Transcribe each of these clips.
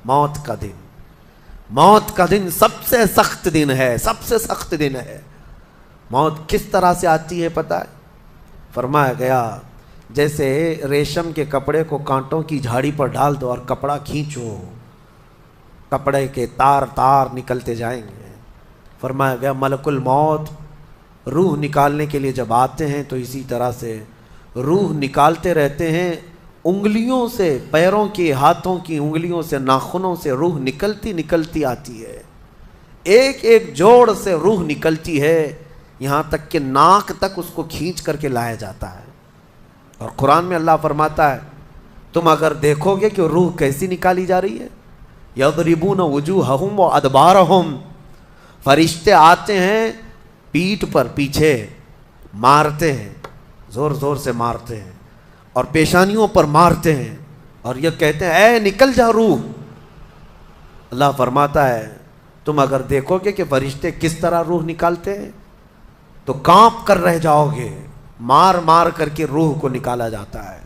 موت کا دن، موت کا دن سب سے سخت دن ہے، سب سے سخت دن ہے۔ موت کس طرح سے آتی ہے پتہ ہے؟ فرمایا گیا جیسے ریشم کے کپڑے کو کانٹوں کی جھاڑی پر ڈال دو اور کپڑا کھینچو، کپڑے کے تار تار نکلتے جائیں گے۔ فرمایا گیا ملک الموت روح نکالنے کے لیے جب آتے ہیں تو اسی طرح سے روح نکالتے رہتے ہیں، انگلیوں سے، پیروں کی، ہاتھوں کی انگلیوں سے، ناخنوں سے روح نکلتی نکلتی آتی ہے، ایک ایک جوڑ سے روح نکلتی ہے، یہاں تک کہ ناک تک اس کو کھینچ کر کے لایا جاتا ہے۔ اور قرآن میں اللہ فرماتا ہے تم اگر دیکھو گے کہ روح کیسی نکالی جا رہی ہے، یضربون وجوہہم وادبارہم، فرشتے آتے ہیں پیٹھ پر، پیچھے مارتے ہیں، زور زور سے مارتے ہیں اور پیشانیوں پر مارتے ہیں اور یہ کہتے ہیں اے نکل جا روح۔ اللہ فرماتا ہے تم اگر دیکھو گے کہ فرشتے کس طرح روح نکالتے ہیں تو کانپ کر رہ جاؤ گے، مار مار کر کے روح کو نکالا جاتا ہے۔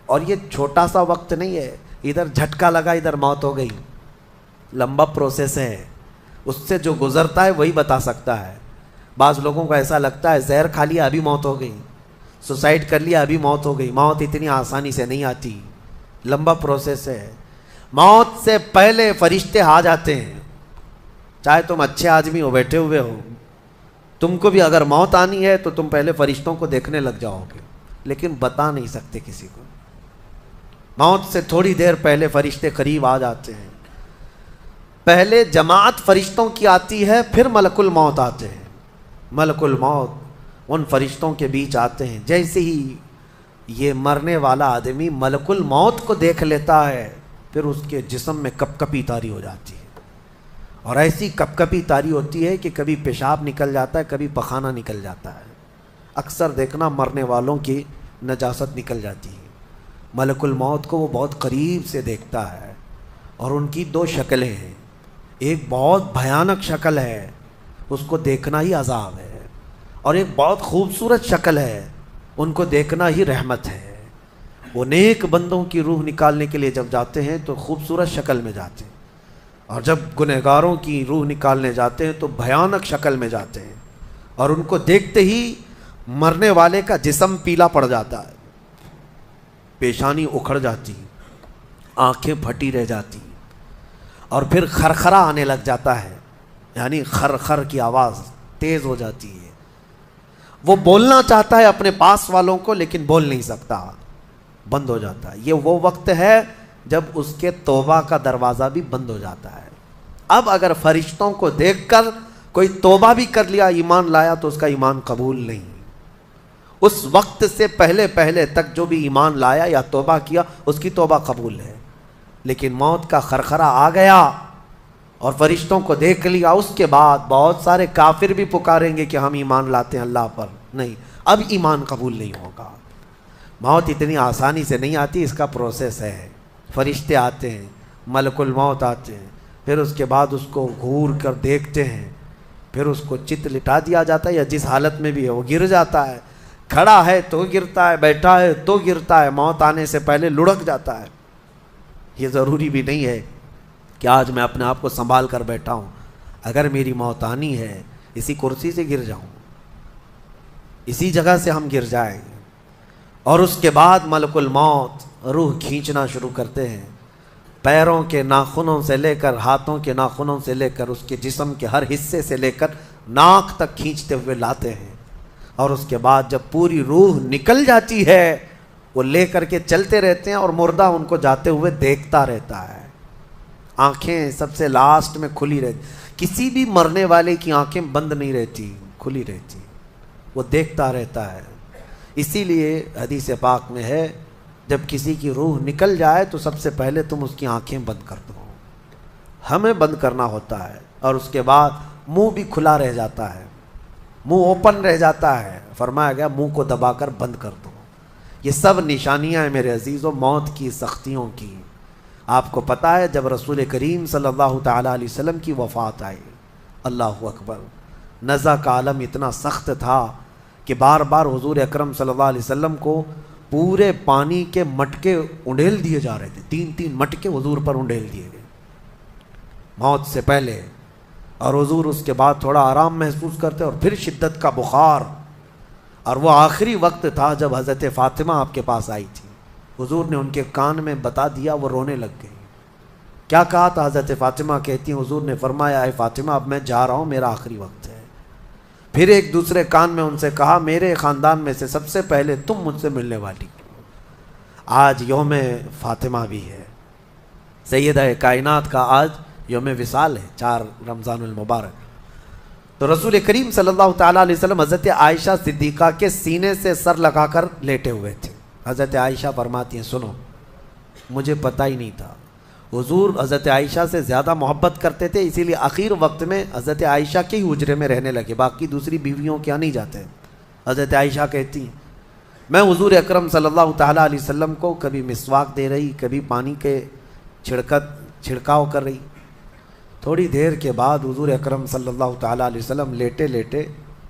اور یہ چھوٹا سا وقت نہیں ہے، ادھر جھٹکا لگا ادھر موت ہو گئی، لمبا پروسیس ہے، اس سے جو گزرتا ہے وہی بتا سکتا ہے۔ بعض لوگوں کو ایسا لگتا ہے زہر کھا لیا ابھی موت ہو گئی، سوسائڈ کر لیا ابھی موت ہو گئی۔ موت اتنی آسانی سے نہیں آتی، لمبا پروسیس ہے۔ موت سے پہلے فرشتے آ جاتے ہیں، چاہے تم اچھے آدمی ہو، بیٹھے ہوئے ہو، تم کو بھی اگر موت آنی ہے تو تم پہلے فرشتوں کو دیکھنے لگ جاؤ گے، لیکن بتا نہیں سکتے کسی کو۔ موت سے تھوڑی دیر پہلے فرشتے قریب آ جاتے ہیں، پہلے جماعت فرشتوں کی آتی ہے، پھر ملک الموت آتے ہیں۔ ملک الموت ان فرشتوں کے بیچ آتے ہیں، جیسے ہی یہ مرنے والا آدمی ملک الموت کو دیکھ لیتا ہے پھر اس کے جسم میں کپ کپی طاری ہو جاتی ہے، اور ایسی کپ کپی طاری ہوتی ہے کہ کبھی پیشاب نکل جاتا ہے، کبھی پخانہ نکل جاتا ہے۔ اکثر دیکھنا مرنے والوں کی نجاست نکل جاتی ہے۔ ملک الموت کو وہ بہت قریب سے دیکھتا ہے، اور ان کی دو شکلیں ہیں، ایک بہت بھیانک شکل ہے، اس کو دیکھنا ہی عذاب ہے، اور ایک بہت خوبصورت شکل ہے، ان کو دیکھنا ہی رحمت ہے۔ وہ نیک بندوں کی روح نکالنے کے لیے جب جاتے ہیں تو خوبصورت شکل میں جاتے ہیں، اور جب گنہگاروں کی روح نکالنے جاتے ہیں تو بھیانک شکل میں جاتے ہیں، اور ان کو دیکھتے ہی مرنے والے کا جسم پیلا پڑ جاتا ہے، پیشانی اکھڑ جاتی، آنکھیں پھٹی رہ جاتی، اور پھر خرخرا آنے لگ جاتا ہے، یعنی خر کی آواز تیز ہو جاتی ہے۔ وہ بولنا چاہتا ہے اپنے پاس والوں کو لیکن بول نہیں سکتا، بند ہو جاتا ہے۔ یہ وہ وقت ہے جب اس کے توبہ کا دروازہ بھی بند ہو جاتا ہے۔ اب اگر فرشتوں کو دیکھ کر کوئی توبہ بھی کر لیا، ایمان لایا، تو اس کا ایمان قبول نہیں۔ اس وقت سے پہلے پہلے تک جو بھی ایمان لایا یا توبہ کیا اس کی توبہ قبول ہے، لیکن موت کا خرخرا آ گیا اور فرشتوں کو دیکھ لیا، اس کے بعد بہت سارے کافر بھی پکاریں گے کہ ہم ایمان لاتے ہیں اللہ پر، نہیں، اب ایمان قبول نہیں ہوگا۔ موت اتنی آسانی سے نہیں آتی، اس کا پروسیس ہے۔ فرشتے آتے ہیں، ملک الموت آتے ہیں، پھر اس کے بعد اس کو گھور کر دیکھتے ہیں، پھر اس کو چت لٹا دیا جاتا ہے، یا جس حالت میں بھی ہے وہ گر جاتا ہے، کھڑا ہے تو گرتا ہے، بیٹھا ہے تو گرتا ہے، موت آنے سے پہلے لڑک جاتا ہے۔ یہ ضروری بھی نہیں ہے کہ آج میں اپنے آپ کو سنبھال کر بیٹھا ہوں، اگر میری موت آنی ہے اسی کرسی سے گر جاؤں، اسی جگہ سے ہم گر جائیں گے۔ اور اس کے بعد ملک الموت روح کھینچنا شروع کرتے ہیں، پیروں کے ناخنوں سے لے کر، ہاتھوں کے ناخنوں سے لے کر، اس کے جسم کے ہر حصے سے لے کر ناک تک کھینچتے ہوئے لاتے ہیں، اور اس کے بعد جب پوری روح نکل جاتی ہے وہ لے کر کے چلتے رہتے ہیں، اور مردہ ان کو جاتے ہوئے دیکھتا رہتا ہے۔ آنکھیں سب سے لاسٹ میں کھلی رہتی، کسی بھی مرنے والے کی آنکھیں بند نہیں رہتی، کھلی رہتی، وہ دیکھتا رہتا ہے۔ اسی لیے حدیث پاک میں ہے جب کسی کی روح نکل جائے تو سب سے پہلے تم اس کی آنکھیں بند کر دو، ہمیں بند کرنا ہوتا ہے، اور اس کے بعد منہ بھی کھلا رہ جاتا ہے، منہ اوپن رہ جاتا ہے، فرمایا گیا منہ کو دبا کر بند کر دو۔ یہ سب نشانیاں ہیں میرے عزیزوں موت کی سختیوں کی۔ آپ کو پتہ ہے جب رسول کریم صلی اللہ تعالیٰ علیہ وسلم کی وفات آئی، اللہ اکبر، نزع کا عالم اتنا سخت تھا کہ بار بار حضور اکرم صلی اللہ علیہ وسلم کو پورے پانی کے مٹکے انڈیل دیے جا رہے تھے، 3 مٹکے حضور پر انڈیل دیے گئے، موت سے پہلے، اور حضور اس کے بعد تھوڑا آرام محسوس کرتے اور پھر شدت کا بخار، اور وہ آخری وقت تھا جب حضرت فاطمہ آپ کے پاس آئی تھی. حضور نے ان کے کان میں بتا دیا، وہ رونے لگ گئی. کیا کہا تھا؟ حضرت فاطمہ کہتی ہیں حضور نے فرمایا اے فاطمہ اب میں جا رہا ہوں، میرا آخری وقت ہے. پھر ایک دوسرے کان میں ان سے کہا میرے خاندان میں سے سب سے پہلے تم مجھ سے ملنے والی. آج یوم فاطمہ بھی ہے، سیدہ کائنات کا آج یوم وصال ہے، 4 رمضان المبارک. تو رسول کریم صلی اللہ تعالیٰ علیہ وسلم حضرت عائشہ صدیقہ کے سینے سے سر لگا کر لیٹے ہوئے تھے. حضرت عائشہ فرماتی ہیں سنو، مجھے پتہ ہی نہیں تھا. حضور حضرت عائشہ سے زیادہ محبت کرتے تھے، اسی لیے آخر وقت میں حضرت عائشہ کے ہی حجرے میں رہنے لگے، باقی دوسری بیویوں کے یہاں نہیں جاتے. حضرت عائشہ کہتی ہیں میں حضور اکرم صلی اللہ تعالیٰ علیہ وسلم کو کبھی مسواک دے رہی، کبھی پانی کے چھڑکاؤ کر رہی. تھوڑی دیر کے بعد حضور اکرم صلی اللہ تعالیٰ علیہ وسلم لیٹے لیٹے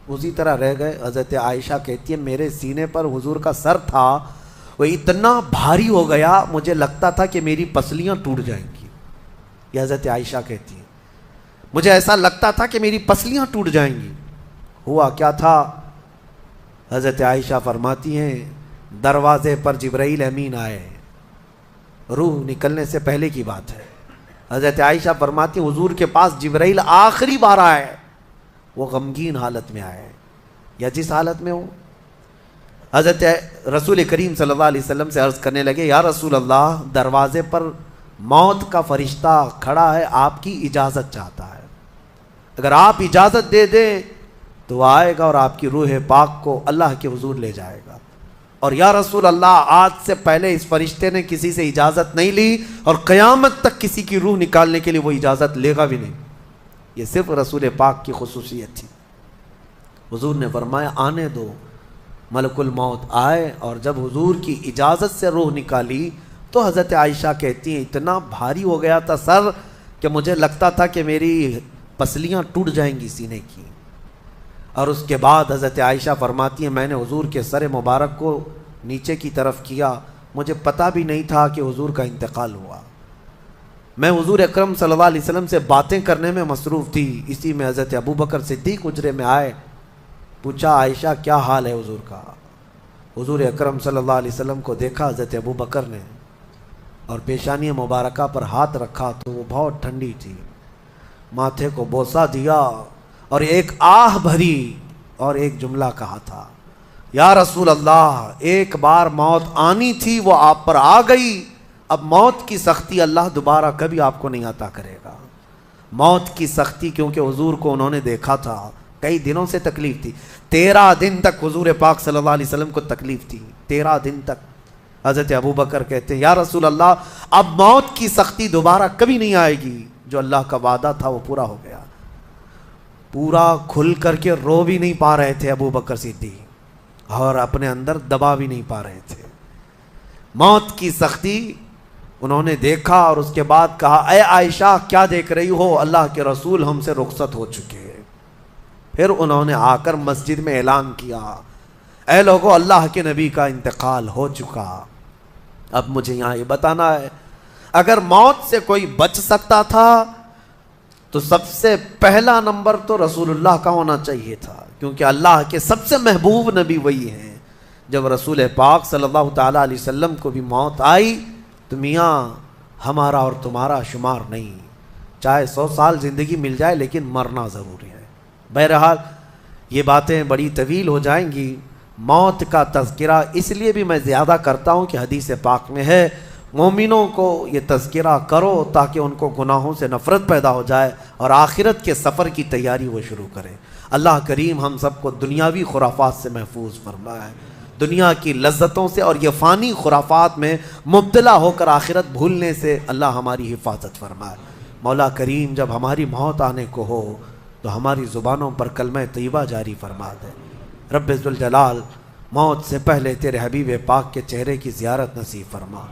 اسی طرح رہ گئے. حضرت عائشہ کہتی ہے میرے سینے پر حضور کا سر تھا، وہ اتنا بھاری ہو گیا مجھے لگتا تھا کہ میری پسلیاں ٹوٹ جائیں گی. یہ حضرت عائشہ کہتی ہیں مجھے ایسا لگتا تھا کہ میری پسلیاں ٹوٹ جائیں گی. ہوا کیا تھا؟ حضرت عائشہ فرماتی ہیں دروازے پر جبرائیل امین آئے، روح نکلنے سے پہلے کی بات ہے. حضرت عائشہ فرماتی ہیں حضور کے پاس جبرائیل آخری بار آئے، وہ غمگین حالت میں آئے یا جس حالت میں ہو. حضرت رسول کریم صلی اللہ علیہ وسلم سے عرض کرنے لگے یا رسول اللہ دروازے پر موت کا فرشتہ کھڑا ہے، آپ کی اجازت چاہتا ہے، اگر آپ اجازت دے دیں تو وہ آئے گا اور آپ کی روح پاک کو اللہ کے حضور لے جائے گا. اور یا رسول اللہ آج سے پہلے اس فرشتے نے کسی سے اجازت نہیں لی اور قیامت تک کسی کی روح نکالنے کے لیے وہ اجازت لے گا بھی نہیں. یہ صرف رسول پاک کی خصوصیت تھی. حضور نے فرمایا آنے دو. ملک الموت آئے اور جب حضور کی اجازت سے روح نکالی تو حضرت عائشہ کہتی ہیں اتنا بھاری ہو گیا تھا سر کہ مجھے لگتا تھا کہ میری پسلیاں ٹوٹ جائیں گی سینے کی. اور اس کے بعد حضرت عائشہ فرماتی ہیں میں نے حضور کے سر مبارک کو نیچے کی طرف کیا، مجھے پتہ بھی نہیں تھا کہ حضور کا انتقال ہوا. میں حضور اکرم صلی اللہ علیہ وسلم سے باتیں کرنے میں مصروف تھی، اسی میں حضرت ابوبکر صدیق حجرے میں آئے. پوچھا عائشہ کیا حال ہے حضور کا؟ حضور اکرم صلی اللہ علیہ وسلم کو دیکھا حضرت ابوبکر نے اور پیشانی مبارکہ پر ہاتھ رکھا تو وہ بہت ٹھنڈی تھی. ماتھے کو بوسہ دیا اور ایک آہ بھری اور ایک جملہ کہا تھا یا رسول اللہ ایک بار موت آنی تھی وہ آپ پر آ گئی، اب موت کی سختی اللہ دوبارہ کبھی آپ کو نہیں عطا کرے گا. موت کی سختی کیونکہ حضور کو انہوں نے دیکھا تھا، کئی دنوں سے تکلیف تھی، 13 دن تک حضور پاک صلی اللہ علیہ وسلم کو تکلیف تھی، 13 دن تک. حضرت ابوبکر کہتے ہیں یا رسول اللہ اب موت کی سختی دوبارہ کبھی نہیں آئے گی، جو اللہ کا وعدہ تھا وہ پورا ہو گیا. پورا کھل کر کے رو بھی نہیں پا رہے تھے ابوبکر صدیق اور اپنے اندر دبا بھی نہیں پا رہے تھے. موت کی سختی انہوں نے دیکھا اور اس کے بعد کہا اے عائشہ کیا دیکھ رہی ہو، اللہ کے رسول ہم سے رخصت ہو چکے. پھر انہوں نے آ کر مسجد میں اعلان کیا اے لوگو اللہ کے نبی کا انتقال ہو چکا. اب مجھے یہاں یہ بتانا ہے اگر موت سے کوئی بچ سکتا تھا تو سب سے پہلا نمبر تو رسول اللہ کا ہونا چاہیے تھا، کیونکہ اللہ کے سب سے محبوب نبی وہی ہیں. جب رسول پاک صلی اللہ تعالیٰ علیہ وسلم کو بھی موت آئی تو میاں ہمارا اور تمہارا شمار نہیں، چاہے 100 سال زندگی مل جائے لیکن مرنا ضروری ہے. بہرحال یہ باتیں بڑی طویل ہو جائیں گی. موت کا تذکرہ اس لیے بھی میں زیادہ کرتا ہوں کہ حدیث پاک میں ہے مومنوں کو یہ تذکرہ کرو تاکہ ان کو گناہوں سے نفرت پیدا ہو جائے اور آخرت کے سفر کی تیاری وہ شروع کریں. اللہ کریم ہم سب کو دنیاوی خرافات سے محفوظ فرمائے، دنیا کی لذتوں سے اور یہ فانی خرافات میں مبتلا ہو کر آخرت بھولنے سے اللہ ہماری حفاظت فرمائے. مولا کریم جب ہماری موت آنے کو ہو تو ہماری زبانوں پر کلمہ طیبہ جاری فرما دے. رب ذوالجلال موت سے پہلے تیرے حبیب پاک کے چہرے کی زیارت نصیب فرما.